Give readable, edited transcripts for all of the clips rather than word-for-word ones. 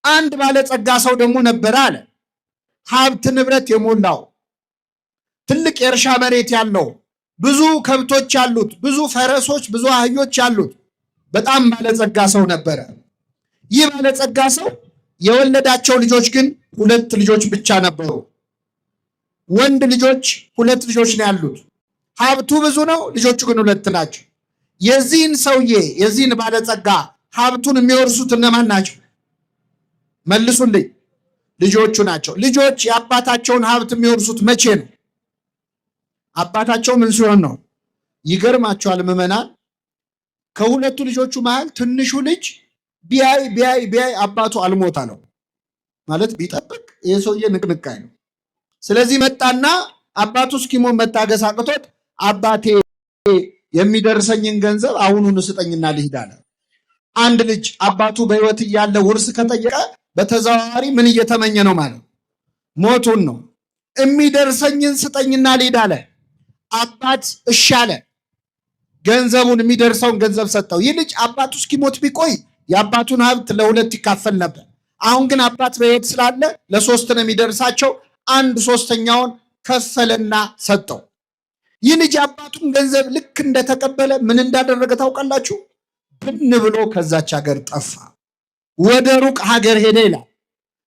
አንድ ባለጸጋ ሰው ደግሞ ነበር አለ። ሀብት ንብረት የሞላው ትልቅ የእርሻ መሬት ያለው ብዙ ከብቶች ያሉት ብዙ ፈረሶች ብዙ አህዮች ያሉት በጣም ባለጸጋ ሰው ነበረ። ይህ ባለጸጋ ሰው የወለዳቸው ልጆች ግን 2 ልጆች ብቻ ነበሩ። ወንድ ልጆች 2 ልጆች ነው ያሉት። ሀብቱ ብዙ ነው፣ ልጆቹ ግን 2 ናቸው። የዚህን ሰውዬ የዚህን ባለጸጋ ሀብቱን የሚወርሱት እነማን ናቸው? መልሱልኝ። ልጆቹ ናቸው። ልጆች የአባታቸውን ሀብት የሚወርሱት መቼ ነው? አባታቸው ምን ሲሆን ነው? ይገርማቸዋል ምዕመናን። ከ2 ልጆቹ መሃል ትንሹ ልጅ ቢያይ አባቱ አልሞታ ነው ማለት ቢጠብቅ ይህ ሰውዬ ንቅንቃይ ነው። ስለዚህ መጣና አባቱ እስኪሞት መታገስ አቅቶት አባቴ የሚደርሰኝን ገንዘብ አሁኑን ስጠኝና ልሂድ አለ። አንድ ልጅ አባቱ በሕይወት እያለ ውርስ ከጠየቀ በተዘዋዋሪ ምን እየተመኘ ነው ማለት? ሞቱን ነው። የሚደርሰኝን ስጠኝና ልሂድ አለ። አባት እሺ አለ። ገንዘቡን የሚደርሰውን ገንዘብ ሰጠው። ይህ ልጅ አባቱ እስኪሞት ቢቆይ የአባቱን ሀብት ለ2 ይካፈል ነበር። አሁን ግን አባት በሕይወት ስላለ ለ3 ነው የሚደርሳቸው። 1/3ኛውን ከፈለና ሰጠው። ይህ ልጅ አባቱን ገንዘብ ልክ እንደተቀበለ ምን እንዳደረገ ታውቃላችሁ? ብን ብሎ ከዛች ሀገር ጠፋ፣ ወደ ሩቅ ሀገር ሄደ ይላል።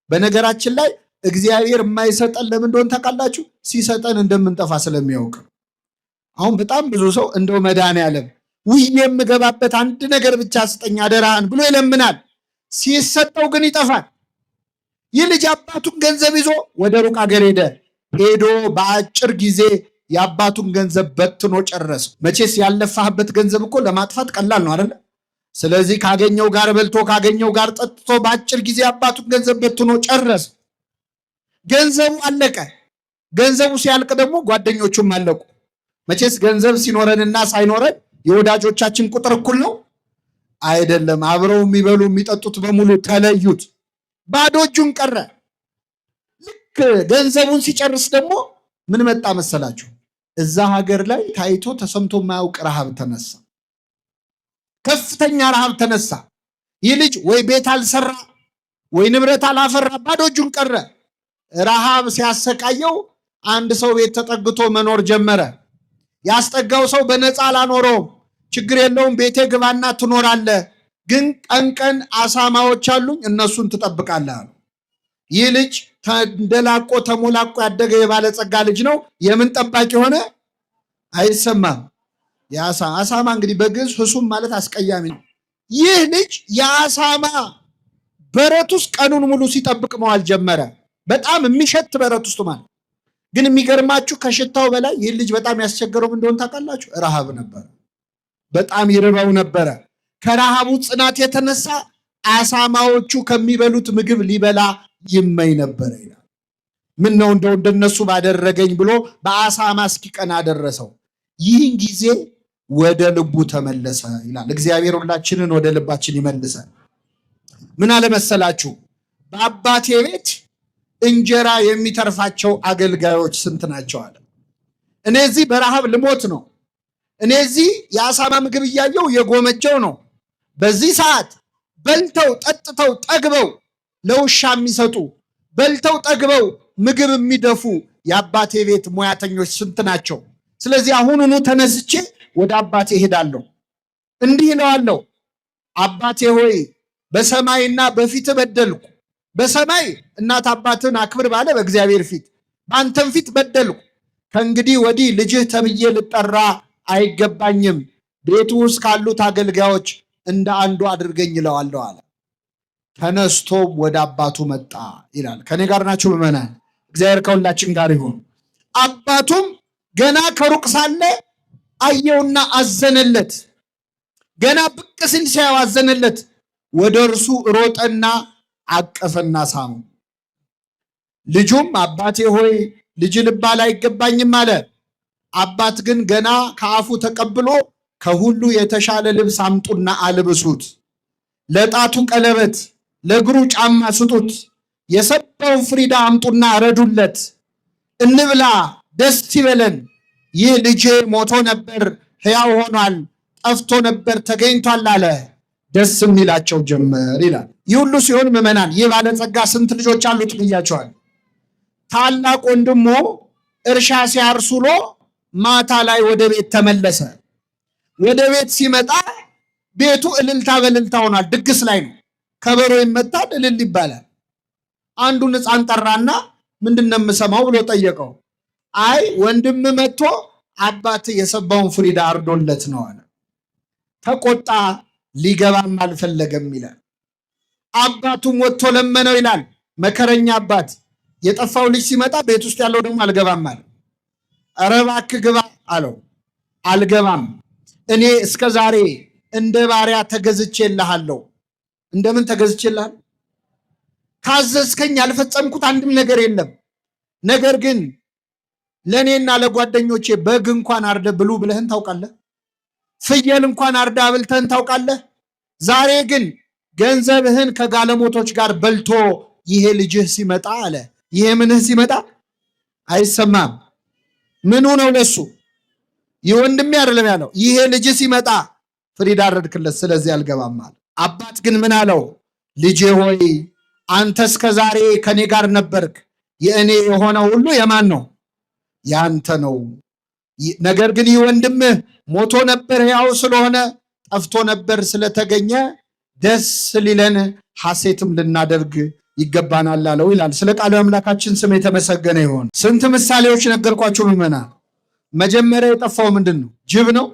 በነገራችን ላይ እግዚአብሔር የማይሰጠን ለምን እንደሆነ ታውቃላችሁ? ሲሰጠን እንደምንጠፋ ስለሚያውቅ። አሁን በጣም ብዙ ሰው እንደው መድኃኔዓለም ውይ የምገባበት አንድ ነገር ብቻ ስጠኝ አደራህን ብሎ ይለምናል። ሲሰጠው ግን ይጠፋል። ይህ ልጅ አባቱን ገንዘብ ይዞ ወደ ሩቅ ሀገር ሄዶ በአጭር ጊዜ የአባቱን ገንዘብ በትኖ ጨረሰ። መቼስ ያለፋህበት ገንዘብ እኮ ለማጥፋት ቀላል ነው አይደለ? ስለዚህ ካገኘው ጋር በልቶ ካገኘው ጋር ጠጥቶ በአጭር ጊዜ አባቱን ገንዘብ በትኖ ጨረሰ። ገንዘቡ አለቀ። ገንዘቡ ሲያልቅ ደግሞ ጓደኞቹም አለቁ። መቼስ ገንዘብ ሲኖረንና ሳይኖረን የወዳጆቻችን ቁጥር እኩል ነው አይደለም። አብረው የሚበሉ የሚጠጡት በሙሉ ተለዩት፣ ባዶ እጁን ቀረ። ልክ ገንዘቡን ሲጨርስ ደግሞ ምን መጣ መሰላችሁ? እዛ ሀገር ላይ ታይቶ ተሰምቶ የማያውቅ ረሃብ ተነሳ። ከፍተኛ ረሃብ ተነሳ። ይህ ልጅ ወይ ቤት አልሰራ ወይ ንብረት አላፈራ፣ ባዶ እጁን ቀረ። ረሃብ ሲያሰቃየው አንድ ሰው ቤት ተጠግቶ መኖር ጀመረ። ያስጠጋው ሰው በነፃ አላኖረውም። ችግር የለውም ቤቴ ግባና ትኖራለህ፣ ግን ቀን ቀን አሳማዎች አሉኝ እነሱን ትጠብቃለህ አሉ። ይህ ልጅ ተንደላቆ ተሞላቆ ያደገ የባለጸጋ ልጅ ነው። የምን ጠባቂ ሆነ? አይሰማም። አሳማ እንግዲህ በግዕዝ ህሱም ማለት አስቀያሚ ነው። ይህ ልጅ የአሳማ በረት ውስጥ ቀኑን ሙሉ ሲጠብቅ መዋል ጀመረ። በጣም የሚሸት በረት ውስጥ ማለት ግን የሚገርማችሁ ከሽታው በላይ ይህ ልጅ በጣም ያስቸገረው እንደሆነ ታውቃላችሁ? ረሃብ ነበር። በጣም ይርበው ነበረ። ከረሃቡ ጽናት የተነሳ አሳማዎቹ ከሚበሉት ምግብ ሊበላ ይመኝ ነበር ይላል። ምን ነው እንደው እንደነሱ ባደረገኝ ብሎ በአሳማ እስኪቀና ደረሰው። ይህን ጊዜ ወደ ልቡ ተመለሰ ይላል። እግዚአብሔር ሁላችንን ወደ ልባችን ይመልሰን። ምን አለመሰላችሁ? በአባቴ ቤት እንጀራ የሚተርፋቸው አገልጋዮች ስንት ናቸው አለ። እኔ እዚህ በረሃብ ልሞት ነው። እኔ እዚህ የአሳማ ምግብ እያየው የጎመጀው ነው። በዚህ ሰዓት በልተው ጠጥተው ጠግበው ለውሻ የሚሰጡ በልተው ጠግበው ምግብ የሚደፉ የአባቴ ቤት ሙያተኞች ስንት ናቸው? ስለዚህ አሁኑኑ ተነስቼ ወደ አባቴ እሄዳለሁ። እንዲህ እለዋለሁ፣ አባቴ ሆይ በሰማይና በፊት በደልኩ። በሰማይ እናት አባትን አክብር ባለ በእግዚአብሔር ፊት በአንተም ፊት በደልኩ። ከእንግዲህ ወዲህ ልጅህ ተብዬ ልጠራ አይገባኝም። ቤቱ ውስጥ ካሉት አገልጋዮች እንደ አንዱ አድርገኝ እለዋለሁ አለ። ተነስቶም ወደ አባቱ መጣ ይላል። ከኔ ጋር ናችሁ ምዕመናን? እግዚአብሔር ከሁላችን ጋር ይሁን። አባቱም ገና ከሩቅ ሳለ አየውና አዘነለት። ገና ብቅ ሲል ሲያየው አዘነለት። ወደ እርሱ ሮጠና አቀፈና ሳሙ። ልጁም አባቴ ሆይ ልጅ ልባል አይገባኝም አለ። አባት ግን ገና ከአፉ ተቀብሎ ከሁሉ የተሻለ ልብስ አምጡና አልብሱት፣ ለጣቱ ቀለበት፣ ለእግሩ ጫማ ስጡት፣ የሰባውን ፍሪዳ አምጡና ረዱለት፣ እንብላ ደስ ይበለን። ይህ ልጄ ሞቶ ነበር ሕያው ሆኗል፣ ጠፍቶ ነበር ተገኝቷል አለ። ደስ የሚላቸው ጀመር ይላል። ይህ ሁሉ ሲሆን ምዕመናን ይህ ባለጸጋ ስንት ልጆች አሉት ብያቸዋል። ታላቅ ወንድሙ እርሻ ሲያርስ ውሎ ማታ ላይ ወደ ቤት ተመለሰ። ወደ ቤት ሲመጣ ቤቱ እልልታ በእልልታ ሆኗል። ድግስ ላይ ነው። ከበሮ ይመታል፣ እልል ይባላል። አንዱን ሕፃን ጠራና ምንድን ነው የምሰማው ብሎ ጠየቀው። አይ ወንድም መጥቶ አባት የሰባውን ፍሪዳ አርዶለት ነው አለ። ተቆጣ፣ ሊገባም አልፈለገም ይላል። አባቱም ወጥቶ ለመነው ይላል። መከረኛ አባት የጠፋው ልጅ ሲመጣ ቤት ውስጥ ያለው ደግሞ አልገባም አለ። ኧረ እባክህ ግባ አለው። አልገባም፣ እኔ እስከ ዛሬ እንደ ባሪያ ተገዝቼልሃለሁ። እንደምን ተገዝቼልሃል? ካዘዝከኝ ያልፈጸምኩት አንድም ነገር የለም። ነገር ግን ለእኔና ለጓደኞቼ በግ እንኳን አርደ ብሉ ብለህን ታውቃለህ? ፍየል እንኳን አርዳ አብልተህን ታውቃለህ? ዛሬ ግን ገንዘብህን ከጋለሞቶች ጋር በልቶ ይሄ ልጅህ ሲመጣ አለ። ይሄ ምንህ ሲመጣ አይሰማም። ምኑ ነው ለሱ? ይህ ወንድሜ አይደለም ያለው። ይሄ ልጅ ሲመጣ ፍሪዳ አረድክለት፣ ስለዚህ አልገባም አለ። አባት ግን ምን አለው? ልጄ ሆይ አንተ እስከ ዛሬ ከኔ ጋር ነበርክ። የእኔ የሆነው ሁሉ የማን ነው? ያንተ ነው። ነገር ግን ይህ ወንድምህ ሞቶ ነበር፣ ሕያው ስለሆነ፣ ጠፍቶ ነበር ስለተገኘ ደስ ሊለን ሐሴትም ልናደርግ ይገባናል አለው ይላል። ስለ ቃሉ አምላካችን ስም የተመሰገነ ይሁን። ስንት ምሳሌዎች ነገርኳችሁ ምዕመናን። መጀመሪያ የጠፋው ምንድን ነው? ጅብ ነው።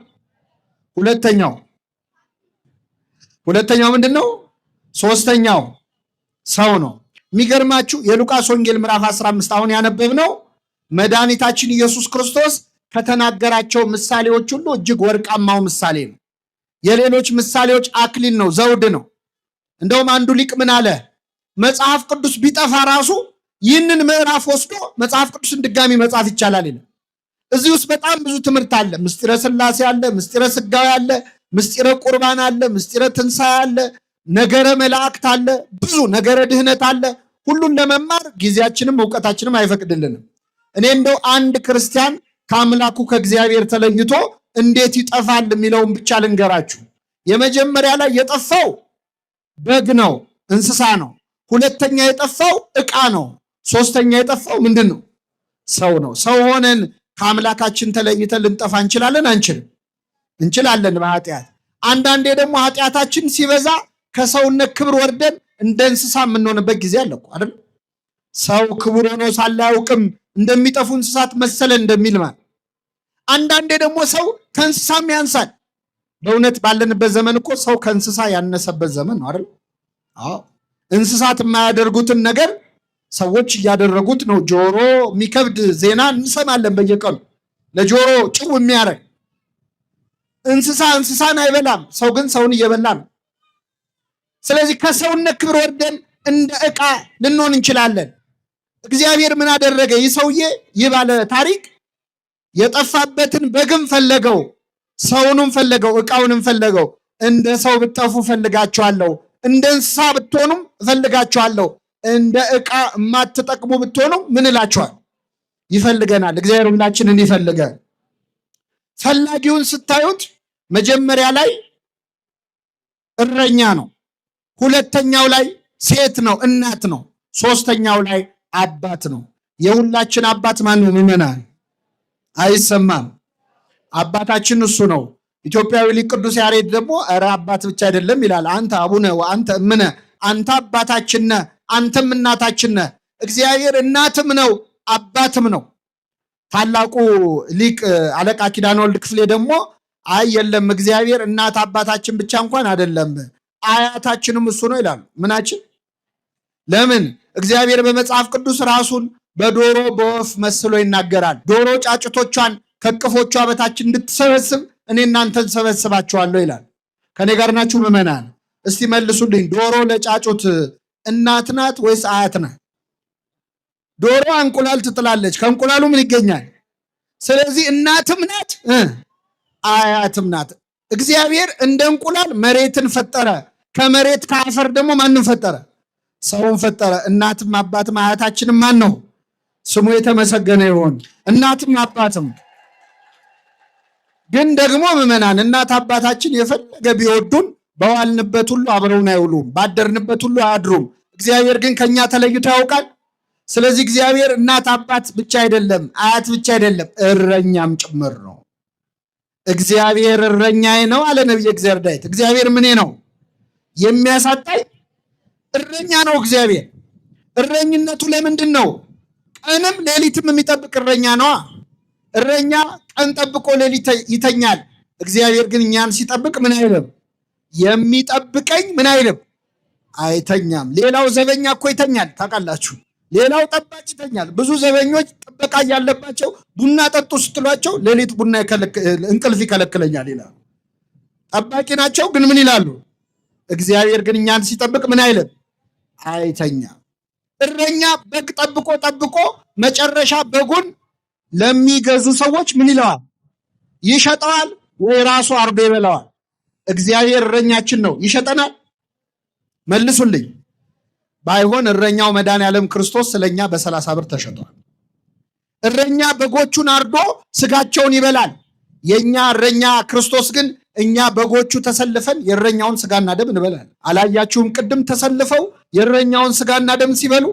ሁለተኛው ምንድን ነው? ሶስተኛው ሰው ነው። የሚገርማችሁ የሉቃስ ወንጌል ምዕራፍ 15 አሁን ያነበብነው መድኃኒታችን ኢየሱስ ክርስቶስ ከተናገራቸው ምሳሌዎች ሁሉ እጅግ ወርቃማው ምሳሌ ነው። የሌሎች ምሳሌዎች አክሊል ነው፣ ዘውድ ነው። እንደውም አንዱ ሊቅ ምን አለ? መጽሐፍ ቅዱስ ቢጠፋ ራሱ ይህንን ምዕራፍ ወስዶ መጽሐፍ ቅዱስን ድጋሚ መጻፍ ይቻላል ይላል። እዚህ ውስጥ በጣም ብዙ ትምህርት አለ። ምስጢረ ሥላሴ አለ፣ ምስጢረ ሥጋዌ አለ፣ ምስጢረ ቁርባን አለ፣ ምስጢረ ትንሣኤ አለ፣ ነገረ መላእክት አለ፣ ብዙ ነገረ ድህነት አለ። ሁሉን ለመማር ጊዜያችንም እውቀታችንም አይፈቅድልንም። እኔ እንደው አንድ ክርስቲያን ከአምላኩ ከእግዚአብሔር ተለይቶ እንዴት ይጠፋል የሚለውን ብቻ ልንገራችሁ። የመጀመሪያ ላይ የጠፋው በግ ነው፣ እንስሳ ነው። ሁለተኛ የጠፋው ዕቃ ነው። ሶስተኛ የጠፋው ምንድን ነው? ሰው ነው። ሰው ሆነን ከአምላካችን ተለይተን ልንጠፋ እንችላለን? አንችልም? እንችላለን በኃጢአት። አንዳንዴ ደግሞ ኃጢአታችን ሲበዛ ከሰውነት ክብር ወርደን እንደ እንስሳ የምንሆንበት ጊዜ አለ እኮ አይደል? ሰው ክቡር ሆኖ ሳለ አያውቅም እንደሚጠፉ እንስሳት መሰለን እንደሚል ማለት። አንዳንዴ ደግሞ ሰው ከእንስሳም ያንሳል። በእውነት ባለንበት ዘመን እኮ ሰው ከእንስሳ ያነሰበት ዘመን ነው አይደል? አዎ። እንስሳት የማያደርጉትን ነገር ሰዎች እያደረጉት ነው። ጆሮ የሚከብድ ዜና እንሰማለን በየቀኑ፣ ለጆሮ ጭው የሚያደርግ። እንስሳ እንስሳን አይበላም፣ ሰው ግን ሰውን እየበላ ነው። ስለዚህ ከሰውነት ክብር ወርደን እንደ ዕቃ ልንሆን እንችላለን። እግዚአብሔር ምን አደረገ? ይህ ሰውዬ ይህ ባለ ታሪክ የጠፋበትን በግም ፈለገው፣ ሰውንም ፈለገው፣ ዕቃውንም ፈለገው። እንደ ሰው ብትጠፉ እፈልጋችኋለሁ፣ እንደ እንስሳ ብትሆኑም እፈልጋችኋለሁ፣ እንደ ዕቃ የማትጠቅሙ ብትሆኑም ምን እላችኋል? ይፈልገናል። እግዚአብሔር ሁላችንን ይፈልገን። ፈላጊውን ስታዩት መጀመሪያ ላይ እረኛ ነው። ሁለተኛው ላይ ሴት ነው፣ እናት ነው። ሶስተኛው ላይ አባት ነው። የሁላችን አባት ማን ነው? ምዕመናን አይሰማም። አባታችን እሱ ነው። ኢትዮጵያዊ ሊቅ ቅዱስ ያሬድ ደግሞ ኧረ አባት ብቻ አይደለም ይላል። አንተ አቡነ ወአንተ እምነ፣ አንተ አባታችን ነህ፣ አንተም እናታችን ነህ። እግዚአብሔር እናትም ነው አባትም ነው። ታላቁ ሊቅ አለቃ ኪዳነ ወልድ ክፍሌ ደግሞ አይ የለም እግዚአብሔር እናት አባታችን ብቻ እንኳን አይደለም አያታችንም እሱ ነው ይላሉ። ምናችን? ለምን? እግዚአብሔር በመጽሐፍ ቅዱስ ራሱን በዶሮ በወፍ መስሎ ይናገራል። ዶሮ ጫጭቶቿን ከቅፎቿ በታች እንድትሰበስብ እኔ እናንተን ሰበስባችኋለሁ ይላል። ከኔ ጋር ናችሁ ምዕመናን? እስቲ መልሱልኝ። ዶሮ ለጫጩት እናት ናት ወይስ አያት ናት? ዶሮ እንቁላል ትጥላለች። ከእንቁላሉ ምን ይገኛል? ስለዚህ እናትም ናት አያትም ናት። እግዚአብሔር እንደ እንቁላል መሬትን ፈጠረ። ከመሬት ከአፈር ደግሞ ማንን ፈጠረ? ሰውን ፈጠረ። እናትም አባትም አያታችንም ማን ነው? ስሙ የተመሰገነ ይሁን። እናትም አባትም። ግን ደግሞ ምዕመናን እናት አባታችን የፈለገ ቢወዱን በዋልንበት ሁሉ አብረውን አይውሉም፣ ባደርንበት ሁሉ አያድሩም። እግዚአብሔር ግን ከኛ ተለይቶ ያውቃል። ስለዚህ እግዚአብሔር እናት አባት ብቻ አይደለም፣ አያት ብቻ አይደለም፣ እረኛም ጭምር ነው። እግዚአብሔር እረኛዬ ነው አለ ነቢየ እግዚአብሔር ዳዊት። እግዚአብሔር ምኔ ነው? የሚያሳጣኝ እረኛ ነው እግዚአብሔር። እረኝነቱ ለምንድን ነው? ቀንም ሌሊትም የሚጠብቅ እረኛ ነዋ። እረኛ ቀን ጠብቆ ሌሊት ይተኛል። እግዚአብሔር ግን እኛን ሲጠብቅ ምን አይልም? የሚጠብቀኝ ምን አይልም? አይተኛም። ሌላው ዘበኛ እኮ ይተኛል ታውቃላችሁ። ሌላው ጠባቂ ይተኛል። ብዙ ዘበኞች ጥበቃ ያለባቸው ቡና ጠጡ ስትሏቸው ሌሊት ቡና እንቅልፍ ይከለክለኛል ይላሉ። ጠባቂ ናቸው ግን ምን ይላሉ? እግዚአብሔር ግን እኛን ሲጠብቅ ምን አይልም? አይተኛም። እረኛ በግ ጠብቆ ጠብቆ መጨረሻ በጉን ለሚገዙ ሰዎች ምን ይለዋል? ይሸጠዋል ወይ ራሱ አርዶ ይበላዋል? እግዚአብሔር እረኛችን ነው። ይሸጠናል? መልሱልኝ። ባይሆን እረኛው መድኃኔዓለም ክርስቶስ ስለኛ በ30 ብር ተሸጧል። እረኛ በጎቹን አርዶ ስጋቸውን ይበላል። የኛ እረኛ ክርስቶስ ግን እኛ በጎቹ ተሰልፈን የእረኛውን ስጋና ደም እንበላል። አላያችሁም? ቅድም ተሰልፈው የእረኛውን ስጋና ደም ሲበሉ።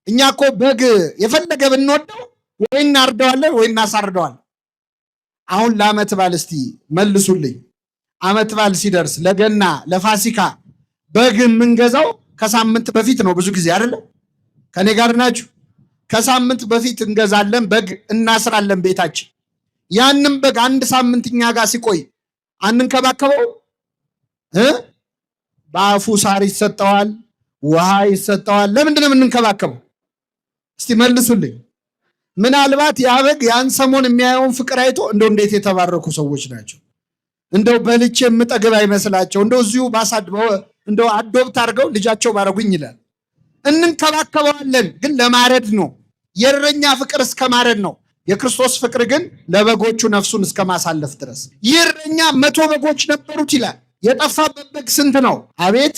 እኛ እኮ በግ የፈለገ ብንወደው ወይ እናርደዋለን ወይ እናሳርደዋለን። አሁን ለዓመት በዓል እስቲ መልሱልኝ። ዓመት በዓል ሲደርስ ለገና ለፋሲካ በግ የምንገዛው ከሳምንት በፊት ነው። ብዙ ጊዜ አይደለም? ከኔ ጋር ናችሁ? ከሳምንት በፊት እንገዛለን፣ በግ እናስራለን ቤታችን። ያንም በግ አንድ ሳምንት እኛ ጋር ሲቆይ አንንከባከበው? በአፉ ሳር ይሰጠዋል፣ ውሃ ይሰጠዋል። ለምንድን ነው የምንንከባከበው? እስቲ መልሱልኝ። ምናልባት ያ በግ ያን ሰሞን የሚያየውን ፍቅር አይቶ እንደው እንዴት የተባረኩ ሰዎች ናቸው፣ እንደው በልቼ የምጠግብ አይመስላቸው፣ እንደው እዚሁ እንደው አዶብት አድርገው ልጃቸው ባረጉኝ ይላል። እንንከባከበዋለን፣ ግን ለማረድ ነው። የእረኛ ፍቅር እስከ ማረድ ነው። የክርስቶስ ፍቅር ግን ለበጎቹ ነፍሱን እስከ ማሳለፍ ድረስ። ይህ እረኛ 100 በጎች ነበሩት ይላል። የጠፋበት በግ ስንት ነው? አቤት!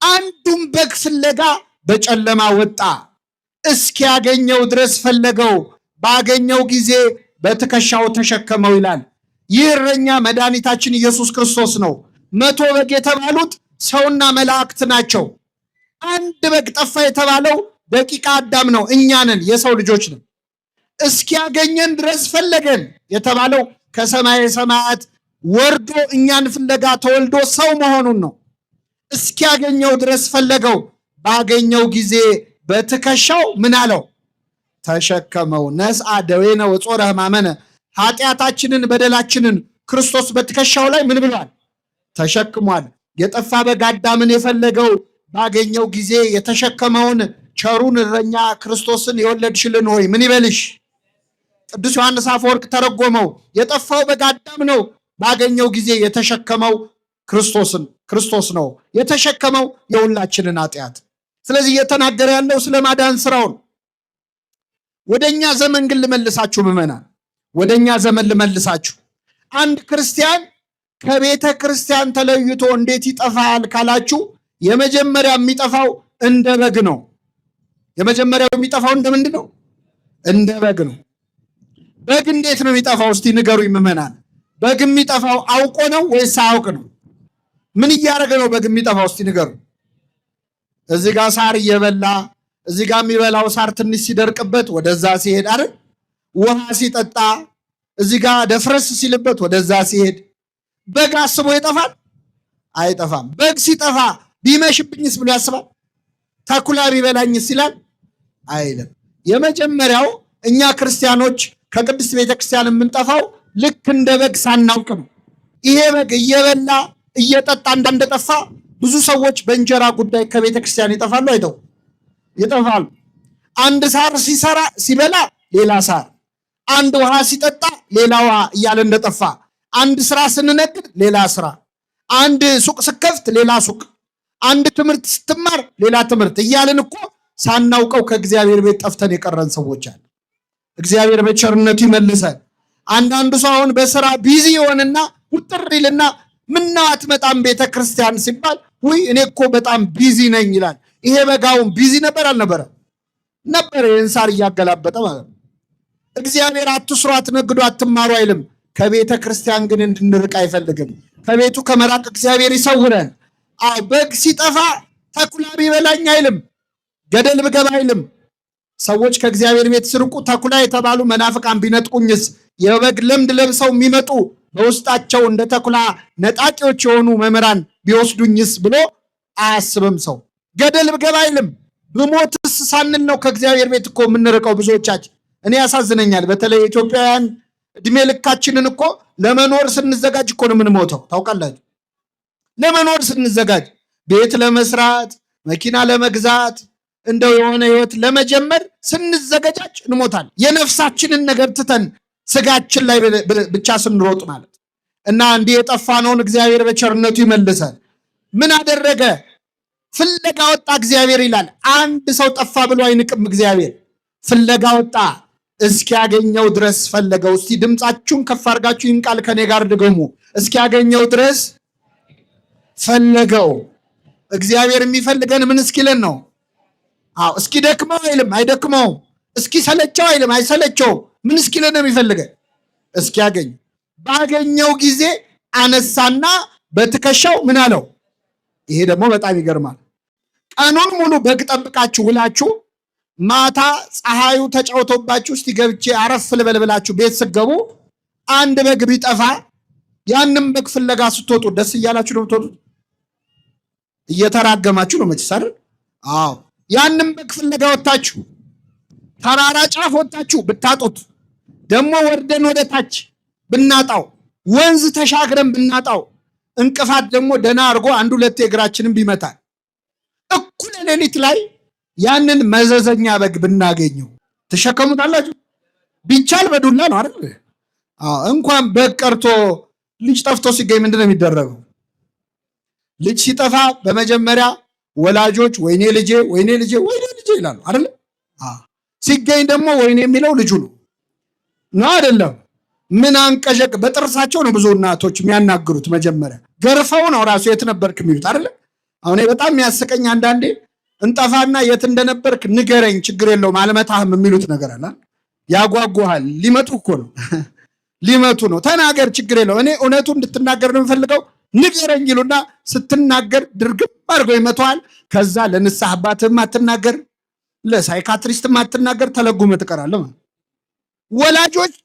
አንዱም በግ ፍለጋ በጨለማ ወጣ፣ እስኪያገኘው ድረስ ፈለገው፣ ባገኘው ጊዜ በትከሻው ተሸከመው ይላል። ይህ እረኛ መድኃኒታችን ኢየሱስ ክርስቶስ ነው። 100 በግ የተባሉት ሰውና መላእክት ናቸው። አንድ በግ ጠፋ የተባለው ደቂቀ አዳም ነው፣ እኛ ነን፣ የሰው ልጆች ነን። እስኪያገኘን ድረስ ፈለገን የተባለው ከሰማየ ሰማያት ወርዶ እኛን ፍለጋ ተወልዶ ሰው መሆኑን ነው። እስኪያገኘው ድረስ ፈለገው፣ ባገኘው ጊዜ በትከሻው ምን አለው? ተሸከመው። ነስአ ደዌነ ወጾረ ሕማመነ፣ ኃጢአታችንን በደላችንን ክርስቶስ በትከሻው ላይ ምን ብሏል? ተሸክሟል። የጠፋ በግ አዳምን የፈለገው ባገኘው ጊዜ የተሸከመውን ቸሩን እረኛ ክርስቶስን የወለድሽልን ሆይ ምን ይበልሽ? ቅዱስ ዮሐንስ አፈወርቅ ተረጎመው። የጠፋው በግ አዳም ነው፣ ባገኘው ጊዜ የተሸከመው ክርስቶስ ነው። የተሸከመው የሁላችንን ኃጢአት። ስለዚህ እየተናገረ ያለው ስለ ማዳን ስራውን። ወደኛ ዘመን ግን ልመልሳችሁ ምዕመናን፣ ወደኛ ዘመን ልመልሳችሁ። አንድ ክርስቲያን ከቤተ ክርስቲያን ተለይቶ እንዴት ይጠፋል ካላችሁ፣ የመጀመሪያ የሚጠፋው እንደ በግ ነው። የመጀመሪያው የሚጠፋው እንደ ምንድን ነው? እንደ በግ ነው። በግ እንዴት ነው የሚጠፋው? እስቲ ንገሩኝ ምዕመናን። በግ የሚጠፋው አውቆ ነው ወይስ አያውቅ ነው? ምን እያደረገ ነው በግ የሚጠፋው? እስቲ ንገሩ። እዚህ ጋር ሳር እየበላ እዚህ ጋር የሚበላው ሳር ትንሽ ሲደርቅበት ወደዛ ሲሄድ አይደል? ውሃ ሲጠጣ እዚህ ጋር ደፍረስ ሲልበት ወደዛ ሲሄድ። በግ አስቦ ይጠፋል? አይጠፋም። በግ ሲጠፋ ቢመሽብኝስ ብሎ ያስባል? ተኩላ ቢበላኝስ ይላል? አይልም። የመጀመሪያው እኛ ክርስቲያኖች ከቅድስት ቤተክርስቲያን የምንጠፋው ልክ እንደ በግ ሳናውቅ ነው። ይሄ በግ እየበላ እየጠጣ እንደጠፋ ብዙ ሰዎች በእንጀራ ጉዳይ ከቤተክርስቲያን ይጠፋሉ። አይተው ይጠፋሉ። አንድ ሳር ሲበላ ሌላ ሳር፣ አንድ ውሃ ሲጠጣ ሌላ ውሃ እያለ እንደጠፋ፣ አንድ ስራ ስንነግድ ሌላ ስራ፣ አንድ ሱቅ ስከፍት ሌላ ሱቅ፣ አንድ ትምህርት ስትማር ሌላ ትምህርት እያልን እኮ ሳናውቀው ከእግዚአብሔር ቤት ጠፍተን የቀረን ሰዎች አለ። እግዚአብሔር በቸርነቱ ይመልሰን። አንዳንዱ ሰው አሁን በስራ ቢዚ ይሆንና ውጥር ይልና ምነው አትመጣም ቤተ ክርስቲያን ሲባል ውይ እኔ እኮ በጣም ቢዚ ነኝ ይላል። ይሄ በጋውን ቢዚ ነበር አልነበረ? ነበር። ይህን ሳር እያገላበጠ ማለት ነው። እግዚአብሔር አትስሩ፣ አትነግዱ፣ አትማሩ አይልም። ከቤተ ክርስቲያን ግን እንድንርቅ አይፈልግም። ከቤቱ ከመራቅ እግዚአብሔር ይሰውረን። በግ ሲጠፋ ተኩላ ቢበላኝ አይልም፣ ገደል ብገባ አይልም። ሰዎች ከእግዚአብሔር ቤት ሲርቁ ተኩላ የተባሉ መናፍቃን ቢነጥቁኝስ? የበግ ለምድ ለብሰው የሚመጡ በውስጣቸው እንደ ተኩላ ነጣቂዎች የሆኑ መምህራን ቢወስዱኝስ ብሎ አያስብም ሰው። ገደል ብገባ አይልም። ብሞትስ ሳንል ነው ከእግዚአብሔር ቤት እኮ የምንርቀው ብዙዎቻችን። እኔ ያሳዝነኛል። በተለይ ኢትዮጵያውያን እድሜ ልካችንን እኮ ለመኖር ስንዘጋጅ እኮ ነው የምንሞተው። ታውቃላችሁ? ለመኖር ስንዘጋጅ ቤት ለመስራት መኪና ለመግዛት እንደው የሆነ ህይወት ለመጀመር ስንዘጋጅ እንሞታለን። የነፍሳችንን ነገር ትተን ስጋችን ላይ ብቻ ስንሮጥ ማለት እና እንዲህ የጠፋነውን እግዚአብሔር በቸርነቱ ይመልሳል። ምን አደረገ? ፍለጋ ወጣ እግዚአብሔር ይላል። አንድ ሰው ጠፋ ብሎ አይንቅም እግዚአብሔር። ፍለጋ ወጣ፣ እስኪያገኘው ድረስ ፈለገው። እስቲ ድምፃችሁን ከፍ አድርጋችሁ ይህን ቃል ከኔ ጋር ድገሙ። እስኪያገኘው ድረስ ፈለገው። እግዚአብሔር የሚፈልገን ምን እስኪለን ነው? እስኪ ደክመው አይልም፣ አይደክመው። እስኪ ሰለቸው አይልም፣ አይሰለቸው። ምን እስኪለን ነው የሚፈልገን? እስኪያገኝ። ባገኘው ጊዜ አነሳና በትከሻው ምን አለው? ይሄ ደግሞ በጣም ይገርማል። ቀኑን ሙሉ በግ ጠብቃችሁ ውላችሁ ማታ ፀሐዩ ተጫውቶባችሁ እስቲ ገብቼ አረፍ ልበል ብላችሁ ቤት ስገቡ አንድ በግ ቢጠፋ ያንም በግ ፍለጋ ስትወጡ ደስ እያላችሁ ነው የምትወጡት? እየተራገማችሁ ነው መቼስ አይደል? አዎ። ያንም በግ ፍለጋ ወጣችሁ ተራራ ጫፍ ወጣችሁ ብታጡት፣ ደግሞ ወርደን ወደ ታች ብናጣው፣ ወንዝ ተሻግረን ብናጣው፣ እንቅፋት ደግሞ ደና አድርጎ አንድ ሁለት እግራችንን ቢመታል፣ እኩለ ሌሊት ላይ ያንን መዘዘኛ በግ ብናገኘው ተሸከሙታላችሁ? ቢቻል በዱላ ነው አይደል? እንኳን በግ ቀርቶ ልጅ ጠፍቶ ሲገኝ ምንድነው የሚደረገው? ልጅ ሲጠፋ በመጀመሪያ ወላጆች ወይኔ ልጄ፣ ወይኔ ልጄ፣ ወይኔ ልጄ ይላሉ አይደል? ሲገኝ ደግሞ ወይኔ የሚለው ልጁ ነው አይደለም? ምን አንቀዠቅ በጥርሳቸው ነው ብዙ እናቶች የሚያናግሩት። መጀመሪያ ገርፈው ነው ራሱ የት ነበርክ የሚሉት አይደል? አሁን በጣም የሚያስቀኝ አንዳንዴ እንጠፋና የት እንደነበርክ ንገረኝ ችግር የለውም አልመታህም የሚሉት ነገር አለ። ያጓጓሃል። ሊመጡ እኮ ነው ሊመቱ ነው። ተናገር ችግር የለው እኔ እውነቱ እንድትናገር ነው የምፈልገው ንገረኝ ይሉና ስትናገር ድርግም አድርገው ይመቷል። ከዛ ለንስሐ አባትህም አትናገር፣ ለሳይካትሪስትም አትናገር፣ ተለጉመህ ትቀራለህ። ወላጆች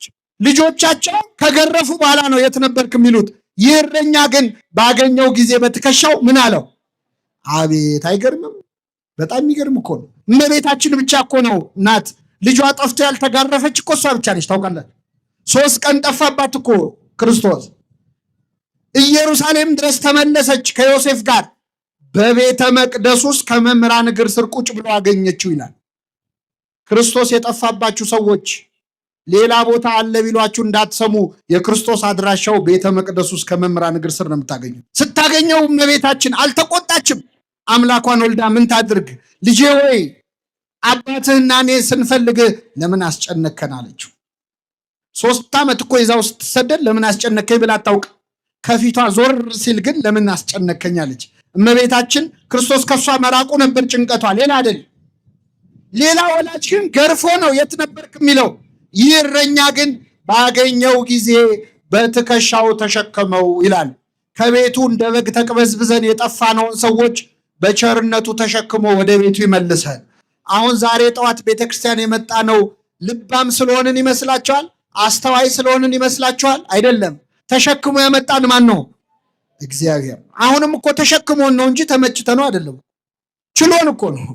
ልጆቻቸው ከገረፉ በኋላ ነው የት ነበርክ የሚሉት። ይህ እረኛ ግን ባገኘው ጊዜ በትከሻው ምን አለው? አቤት! አይገርምም? በጣም የሚገርም እኮ ነው። እመቤታችን ብቻ እኮ ነው ናት ልጇ ጠፍቶ ያልተጋረፈች እኮ እሷ ብቻ ነች። ታውቃለህ? 3 ቀን ጠፋባት እኮ ክርስቶስ። ኢየሩሳሌም ድረስ ተመለሰች ከዮሴፍ ጋር። በቤተ መቅደስ ውስጥ ከመምህራን እግር ስር ቁጭ ብሎ አገኘችው ይላል። ክርስቶስ የጠፋባችሁ ሰዎች ሌላ ቦታ አለ ቢሏችሁ እንዳትሰሙ። የክርስቶስ አድራሻው ቤተ መቅደስ ውስጥ ከመምህራን እግር ስር ነው የምታገኘው። ስታገኘው እመቤታችን አልተቆጣችም። አምላኳን ወልዳ ምን ታድርግ? ልጄ ወይ አባትህና እኔ ስንፈልግ ለምን አስጨነከን አለችው። 3 ዓመት እኮ ይዛው ስትሰደድ ለምን አስጨነከኝ ብላ አታውቅ። ከፊቷ ዞር ሲል ግን ለምን አስጨነከኝ አለች። እመቤታችን ክርስቶስ ከሷ መራቁ ነበር ጭንቀቷ፣ ሌላ አይደል። ሌላ ወላጅ ግን ገርፎ ነው የት ነበርክ የሚለው። ይህ እረኛ ግን ባገኘው ጊዜ በትከሻው ተሸከመው ይላል። ከቤቱ እንደ በግ ተቅበዝብዘን የጠፋነውን ሰዎች በቸርነቱ ተሸክሞ ወደ ቤቱ ይመልሳል። አሁን ዛሬ ጠዋት ቤተክርስቲያን የመጣ ነው ልባም ስለሆንን ይመስላችኋል? አስተዋይ ስለሆንን ይመስላችኋል? አይደለም። ተሸክሞ ያመጣን ማን ነው? እግዚአብሔር። አሁንም እኮ ተሸክሞን ነው እንጂ ተመችተ ነው አይደለም። ችሎን እኮ ነው፣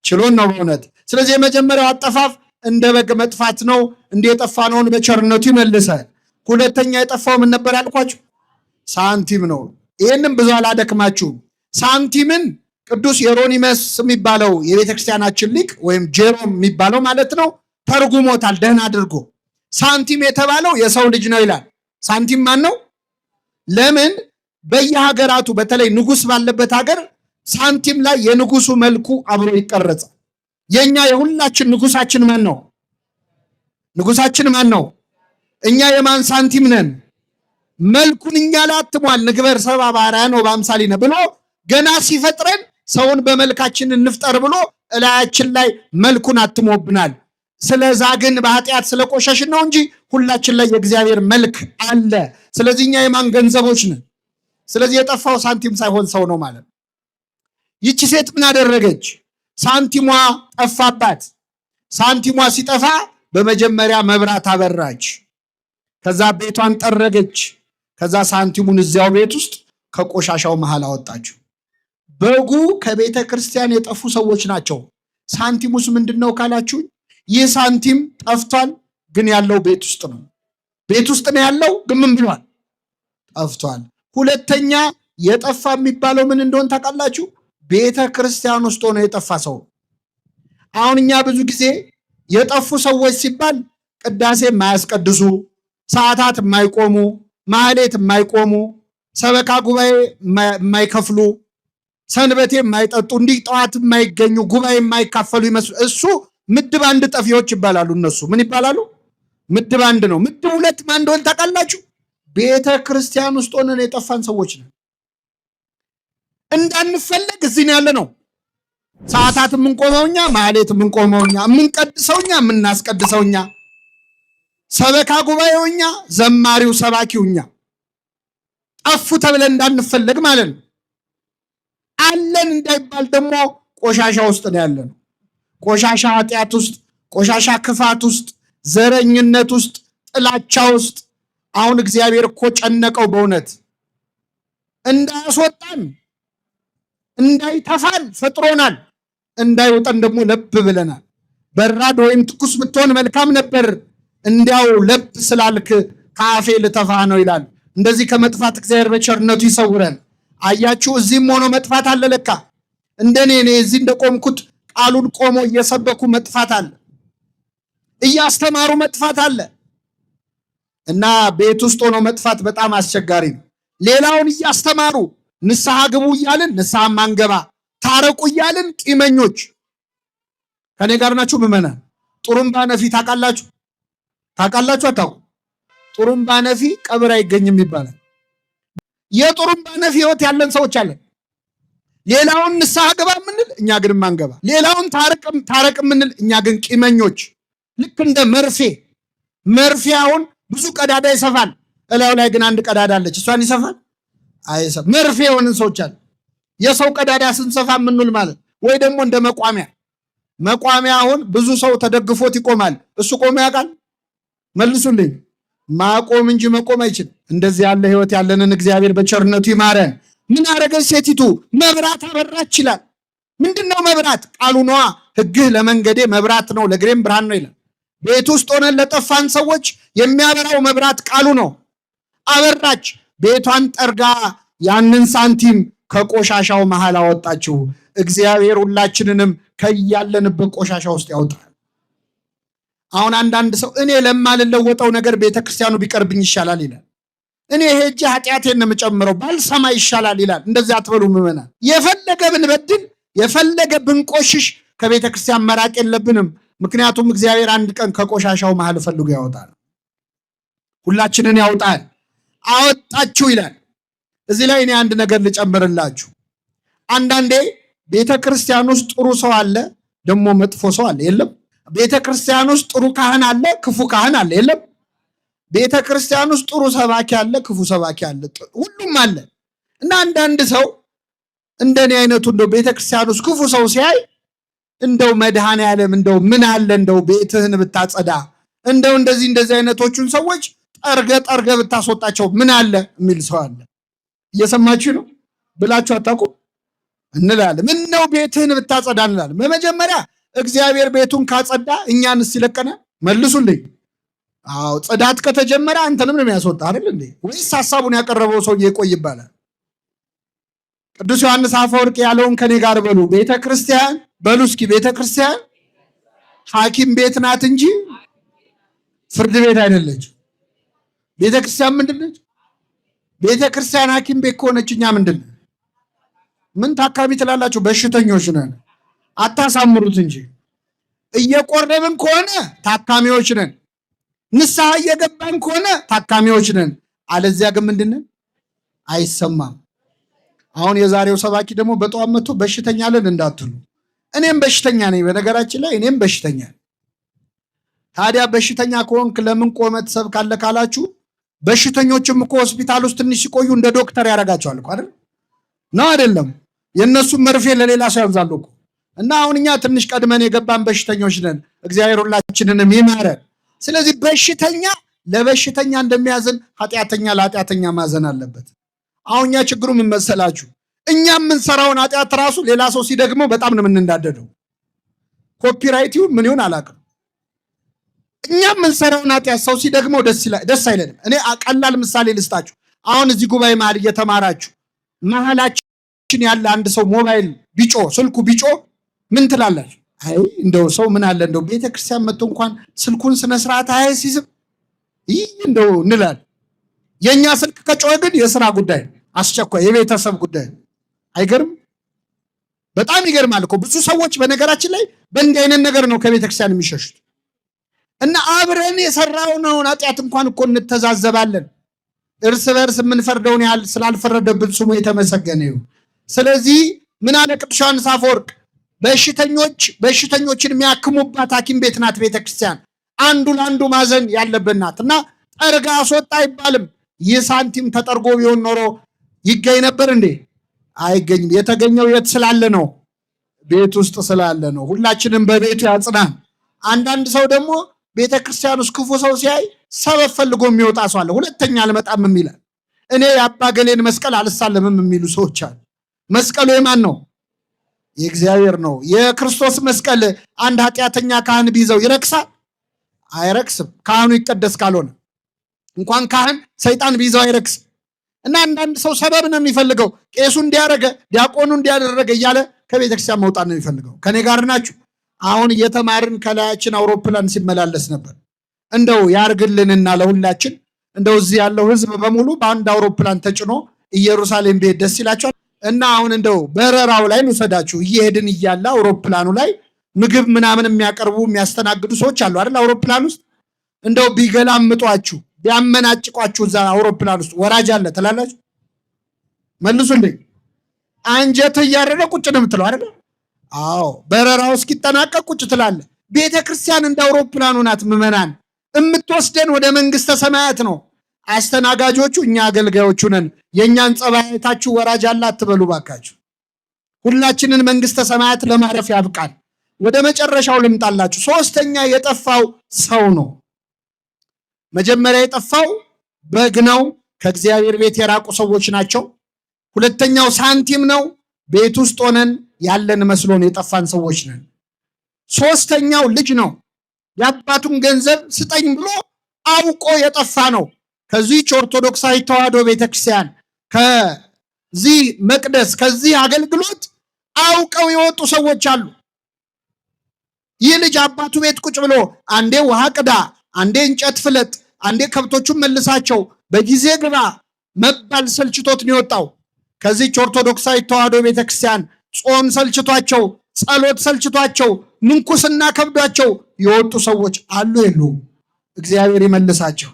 ችሎን ነው በእውነት። ስለዚህ የመጀመሪያው አጠፋፍ እንደ በግ መጥፋት ነው። እንደ የጠፋነውን በቸርነቱ ይመልሳል። ሁለተኛ የጠፋው ምን ነበር ያልኳችሁ? ሳንቲም ነው። ይህንም ብዙ አላደክማችሁም። ሳንቲምን ቅዱስ የሮኒመስ የሚባለው የቤተክርስቲያናችን ሊቅ ወይም ጄሮም የሚባለው ማለት ነው ተርጉሞታል ደህና አድርጎ። ሳንቲም የተባለው የሰው ልጅ ነው ይላል። ሳንቲም ማን ነው? ለምን በየሀገራቱ በተለይ ንጉስ ባለበት ሀገር ሳንቲም ላይ የንጉሱ መልኩ አብሮ ይቀረጻል። የኛ የሁላችን ንጉሳችን ማን ነው? ንጉሳችን ማን ነው? እኛ የማን ሳንቲም ነን? መልኩን እኛ ላይ አትሟል። ንግበር ሰብአ በአርአያነ ወበአምሳሊነ ብሎ ገና ሲፈጥረን ሰውን በመልካችን እንፍጠር ብሎ እላያችን ላይ መልኩን አትሞብናል። ስለዛ ግን በኃጢአት ስለቆሸሽን ነው እንጂ ሁላችን ላይ የእግዚአብሔር መልክ አለ። ስለዚህ እኛ የማን ገንዘቦች ነን? ስለዚህ የጠፋው ሳንቲም ሳይሆን ሰው ነው ማለት ነው። ይቺ ሴት ምን አደረገች? ሳንቲሟ ጠፋባት። ሳንቲሟ ሲጠፋ በመጀመሪያ መብራት አበራች። ከዛ ቤቷን ጠረገች። ከዛ ሳንቲሙን እዚያው ቤት ውስጥ ከቆሻሻው መሃል አወጣችው። በጉ ከቤተ ክርስቲያን የጠፉ ሰዎች ናቸው። ሳንቲሙስ ምንድን ነው ካላችሁ፣ ይህ ሳንቲም ጠፍቷል፣ ግን ያለው ቤት ውስጥ ነው። ቤት ውስጥ ነው ያለው፣ ግን ምን ብሏል? ጠፍቷል። ሁለተኛ የጠፋ የሚባለው ምን እንደሆን ታውቃላችሁ? ቤተ ክርስቲያን ውስጥ ሆኖ የጠፋ ሰው። አሁን እኛ ብዙ ጊዜ የጠፉ ሰዎች ሲባል ቅዳሴ የማያስቀድሱ፣ ሰዓታት የማይቆሙ፣ ማህሌት የማይቆሙ፣ ሰበካ ጉባኤ የማይከፍሉ፣ ሰንበቴ የማይጠጡ፣ እንዲህ ጠዋት የማይገኙ፣ ጉባኤ የማይካፈሉ ይመስሉ። እሱ ምድብ አንድ ጠፊዎች ይባላሉ። እነሱ ምን ይባላሉ? ምድብ አንድ ነው። ምድብ ሁለት ማን እንደሆነ ታውቃላችሁ? ቤተ ክርስቲያን ውስጥ ሆነን የጠፋን ሰዎች ነን። እንዳንፈለግ እዚህ ነው ያለ ነው። ሰዓታት የምንቆመው እኛ፣ ማህሌት የምንቆመው እኛ፣ የምንቀድሰው እኛ፣ የምናስቀድሰው እኛ፣ ሰበካ ጉባኤው እኛ፣ ዘማሪው ሰባኪው እኛ። ጠፉ ተብለን እንዳንፈለግ ማለት ነው። አለን እንዳይባል ደግሞ ቆሻሻ ውስጥ ነው ያለ ነው። ቆሻሻ ኃጢአት ውስጥ፣ ቆሻሻ ክፋት ውስጥ፣ ዘረኝነት ውስጥ፣ ጥላቻ ውስጥ። አሁን እግዚአብሔር እኮ ጨነቀው በእውነት እንዳያስወጣን እንዳይተፋን ፈጥሮናል። እንዳይወጣን ደግሞ ለብ ብለናል። በራድ ወይም ትኩስ ብትሆን መልካም ነበር፣ እንዲያው ለብ ስላልክ ከአፌ ልተፋ ነው ይላል። እንደዚህ ከመጥፋት እግዚአብሔር በቸርነቱ ይሰውረን። አያችሁ፣ እዚህም ሆኖ መጥፋት አለ። ለካ እንደኔ እኔ እዚህ እንደቆምኩት ቃሉን ቆሞ እየሰበኩ መጥፋት አለ፣ እያስተማሩ መጥፋት አለ። እና ቤት ውስጥ ሆኖ መጥፋት በጣም አስቸጋሪ ነው። ሌላውን እያስተማሩ ንስሐ ግቡ እያልን ንስሐ ማንገባ፣ ታረቁ እያልን ቂመኞች። ከኔ ጋር ናችሁ ምዕመናን? ጥሩምባ ነፊ ታውቃላችሁ? ታውቃላችሁ? አታውቁ? ጥሩምባ ነፊ ቀብር አይገኝም ይባላል። የጥሩምባ ነፊ ህይወት ያለን ሰዎች አለን። ሌላውን ንስሐ ግባ የምንል እኛ ግን ማንገባ፣ ሌላውን ታረቅ የምንል እኛ ግን ቂመኞች። ልክ እንደ መርፌ አሁን ብዙ ቀዳዳ ይሰፋል፣ እላዩ ላይ ግን አንድ ቀዳዳ አለች። እሷን ይሰፋል አይሰፋ። መርፌ የሆንን ሰዎች አለ። የሰው ቀዳዳ ስንሰፋ የምንውል ማለት ወይ ደግሞ እንደ መቋሚያ አሁን ብዙ ሰው ተደግፎት ይቆማል። እሱ ቆሞ ያውቃል? መልሱልኝ። ማቆም እንጂ መቆም አይችልም። እንደዚህ ያለ ህይወት ያለንን እግዚአብሔር በቸርነቱ ይማረን። ምን አረገች ሴቲቱ? መብራት አበራች ይላል። ምንድነው መብራት? ቃሉ ነዋ። ሕግህ ለመንገዴ መብራት ነው ለእግሬም ብርሃን ነው ይላል። ቤት ውስጥ ሆነን ለጠፋን ሰዎች የሚያበራው መብራት ቃሉ ነው። አበራች። ቤቷን ጠርጋ ያንን ሳንቲም ከቆሻሻው መሃል አወጣችው። እግዚአብሔር ሁላችንንም ከያለንበት ቆሻሻ ውስጥ ያውጣል። አሁን አንዳንድ ሰው እኔ ለማልለወጠው ነገር ቤተክርስቲያኑ ቢቀርብኝ ይሻላል ይላል። እኔ ሄጄ ኃጢአቴን ነው የምጨምረው ባልሰማ ይሻላል ይላል። እንደዚህ አትበሉ ምዕመናን። የፈለገ ብንበድል የፈለገ ብንቆሽሽ ከቤተክርስቲያን መራቅ የለብንም። ምክንያቱም እግዚአብሔር አንድ ቀን ከቆሻሻው መሃል ፈልጎ ያወጣል። ሁላችንን ያውጣል። አወጣችሁ ይላል። እዚህ ላይ እኔ አንድ ነገር ልጨምርላችሁ። አንዳንዴ ቤተክርስቲያን ውስጥ ጥሩ ሰው አለ፣ ደግሞ መጥፎ ሰው አለ። የለም? ቤተክርስቲያን ውስጥ ጥሩ ካህን አለ፣ ክፉ ካህን አለ። የለም? ቤተክርስቲያን ውስጥ ጥሩ ሰባኪ አለ፣ ክፉ ሰባኪ አለ። ሁሉም አለ። እና አንዳንድ ሰው እንደኔ አይነቱ እንደው ቤተክርስቲያን ውስጥ ክፉ ሰው ሲያይ እንደው መድኃኔዓለም እንደው ምን አለ እንደው ቤትህን ብታጸዳ፣ እንደው እንደዚህ አይነቶቹን ሰዎች ጠርገ ብታስወጣቸው ምን አለ የሚል ሰው አለ። እየሰማችሁ ነው ብላችሁ አታውቁም? እንላለን። ምን ነው ቤትህን ብታጸዳ እንላለን። በመጀመሪያ እግዚአብሔር ቤቱን ካጸዳ እኛንስ ይለቀናል? መልሱልኝ። አዎ፣ ጽዳት ከተጀመረ አንተንም ነው የሚያስወጣ አይደል እንዴ? ወይስ ሐሳቡን ያቀረበው ሰው ይቆይ ይባላል? ቅዱስ ዮሐንስ አፈወርቅ ያለውን ከኔ ጋር በሉ። ቤተክርስቲያን በሉ እስኪ። ቤተክርስቲያን ሐኪም ቤት ናት እንጂ ፍርድ ቤት አይደለች። ቤተክርስቲያን ምንድን ነች? ቤተክርስቲያን ሐኪም ቤት ከሆነች እኛ ምንድን ነን? ምን ታካሚ ትላላችሁ? በሽተኞች ነን። አታሳምሩት እንጂ። እየቆረብን ከሆነ ታካሚዎች ነን። ንስሐ እየገባን ከሆነ ታካሚዎች ነን። አለዚያ ግን ምንድን ነን? አይሰማም። አሁን የዛሬው ሰባኪ ደግሞ በጠዋት መጥቶ በሽተኛ ለን እንዳትሉ። እኔም በሽተኛ ነኝ። በነገራችን ላይ እኔም በሽተኛ ነኝ። ታዲያ በሽተኛ ከሆንክ ለምን ቆመህ ትሰብካለህ ካላችሁ በሽተኞችም እኮ ሆስፒታል ውስጥ ትንሽ ሲቆዩ እንደ ዶክተር ያደርጋቸዋል እኮ አይደል? ነው አይደለም? የእነሱም መርፌ ለሌላ ሰው ያብዛሉ እኮ። እና አሁን እኛ ትንሽ ቀድመን የገባን በሽተኞች ነን። እግዚአብሔር ሁላችንንም ይማረን። ስለዚህ በሽተኛ ለበሽተኛ እንደሚያዝን ኃጢአተኛ ለኃጢአተኛ ማዘን አለበት። አሁን እኛ ችግሩ ምን መሰላችሁ? እኛ የምንሰራውን ኃጢአት ራሱ ሌላ ሰው ሲደግመው በጣም ነው የምንዳደደው። ኮፒራይቱ ምን ይሁን አላውቅም። እኛ የምንሰራውን ኃጢአት ሰው ሲደግመው ደስ አይለንም። እኔ ቀላል ምሳሌ ልስጣችሁ። አሁን እዚህ ጉባኤ መሀል እየተማራችሁ መሀላችን ያለ አንድ ሰው ሞባይል ቢጮ ስልኩ ቢጮ ምን ትላላችሁ? አይ እንደው ሰው ምን አለ እንደው ቤተክርስቲያን መጥቶ እንኳን ስልኩን ስነ ስርዓት አያስይዝም ይህ እንደው እንላለን። የኛ ስልክ ከጮኸ ግን የሥራ ጉዳይ አስቸኳይ የቤተሰብ ጉዳይ። አይገርም? በጣም ይገርማል እኮ። ብዙ ሰዎች በነገራችን ላይ በእንዲህ አይነት ነገር ነው ከቤተክርስቲያን የሚሸሹት። እና አብረን የሰራነውን ኃጢአት እንኳን እኮ እንተዛዘባለን። እርስ በርስ የምንፈርደውን ያህል ስላልፈረደብን ስሙ የተመሰገነ ይሁን። ስለዚህ ምን አለ ቅዱስ ዮሐንስ አፈወርቅ? በሽተኞችን የሚያክሙባት ሐኪም ቤት ናት ቤተክርስቲያን። አንዱ ለአንዱ ማዘን ያለብን ናት። እና ጠርጋ አስወጣ አይባልም። ይህ ሳንቲም ተጠርጎ ቢሆን ኖሮ ይገኝ ነበር እንዴ? አይገኝም። የተገኘው የት ስላለ ነው? ቤት ውስጥ ስላለ ነው። ሁላችንም በቤቱ ያጽናን። አንዳንድ ሰው ደግሞ ቤተክርስቲያን ውስጥ ክፉ ሰው ሲያይ ሰበብ ፈልጎ የሚወጣ ሰው አለ። ሁለተኛ አልመጣም የሚላል። እኔ የአባ ገሌን መስቀል አልሳለምም የሚሉ ሰዎች አሉ። መስቀሉ የማን ነው? የእግዚአብሔር ነው። የክርስቶስ መስቀል አንድ ኃጢአተኛ ካህን ቢይዘው ይረክሳል? አይረክስም። ካህኑ ይቀደስ ካልሆነ እንኳን ካህን ሰይጣን ቢይዘው አይረክስም። እና አንዳንድ ሰው ሰበብ ነው የሚፈልገው። ቄሱ እንዲያደረገ ዲያቆኑ እንዲያደረገ እያለ ከቤተክርስቲያን መውጣት ነው የሚፈልገው። ከኔ ጋር ናችሁ? አሁን እየተማርን ከላያችን አውሮፕላን ሲመላለስ ነበር። እንደው ያርግልንና ለሁላችን እንደው እዚህ ያለው ህዝብ በሙሉ በአንድ አውሮፕላን ተጭኖ ኢየሩሳሌም ቤት ደስ ይላቸዋል። እና አሁን እንደው በረራው ላይ እንውሰዳችሁ። እየሄድን እያለ አውሮፕላኑ ላይ ምግብ ምናምን የሚያቀርቡ የሚያስተናግዱ ሰዎች አሉ አይደል? አውሮፕላን ውስጥ እንደው ቢገላምጧችሁ ቢያመናጭቋችሁ እዛ አውሮፕላን ውስጥ ወራጅ አለ ትላላችሁ? መልሱ እንዴ። አንጀት እያረረ ቁጭ ነው የምትለው አይደል? አዎ፣ በረራው እስኪጠናቀቅ ቁጭ ትላለ። ቤተ ክርስቲያን እንደ አውሮፕላኑ ናት። ምዕመናን የምትወስደን ወደ መንግስተ ሰማያት ነው። አስተናጋጆቹ እኛ አገልጋዮቹ ነን። የእኛን ጸባይታችሁ ወራጅ አለ አትበሉ ባካችሁ። ሁላችንን መንግስተ ሰማያት ለማረፍ ያብቃል። ወደ መጨረሻው ልምጣላችሁ። ሶስተኛ የጠፋው ሰው ነው። መጀመሪያ የጠፋው በግ ነው። ከእግዚአብሔር ቤት የራቁ ሰዎች ናቸው። ሁለተኛው ሳንቲም ነው። ቤት ውስጥ ሆነን ያለን መስሎን የጠፋን ሰዎች ነን። ሶስተኛው ልጅ ነው። የአባቱን ገንዘብ ስጠኝ ብሎ አውቆ የጠፋ ነው። ከዚህች ኦርቶዶክሳዊ ተዋሕዶ ቤተክርስቲያን ከዚህ መቅደስ ከዚህ አገልግሎት አውቀው የወጡ ሰዎች አሉ። ይህ ልጅ አባቱ ቤት ቁጭ ብሎ አንዴ ውሃ ቅዳ፣ አንዴ እንጨት ፍለጥ፣ አንዴ ከብቶቹን መልሳቸው፣ በጊዜ ግባ መባል ሰልችቶት ነው የወጣው። ከዚህች ኦርቶዶክሳዊ ተዋሕዶ ቤተክርስቲያን ጾም ሰልችቷቸው፣ ጸሎት ሰልችቷቸው፣ ምንኩስና ከብዷቸው የወጡ ሰዎች አሉ የሉም? እግዚአብሔር ይመልሳቸው።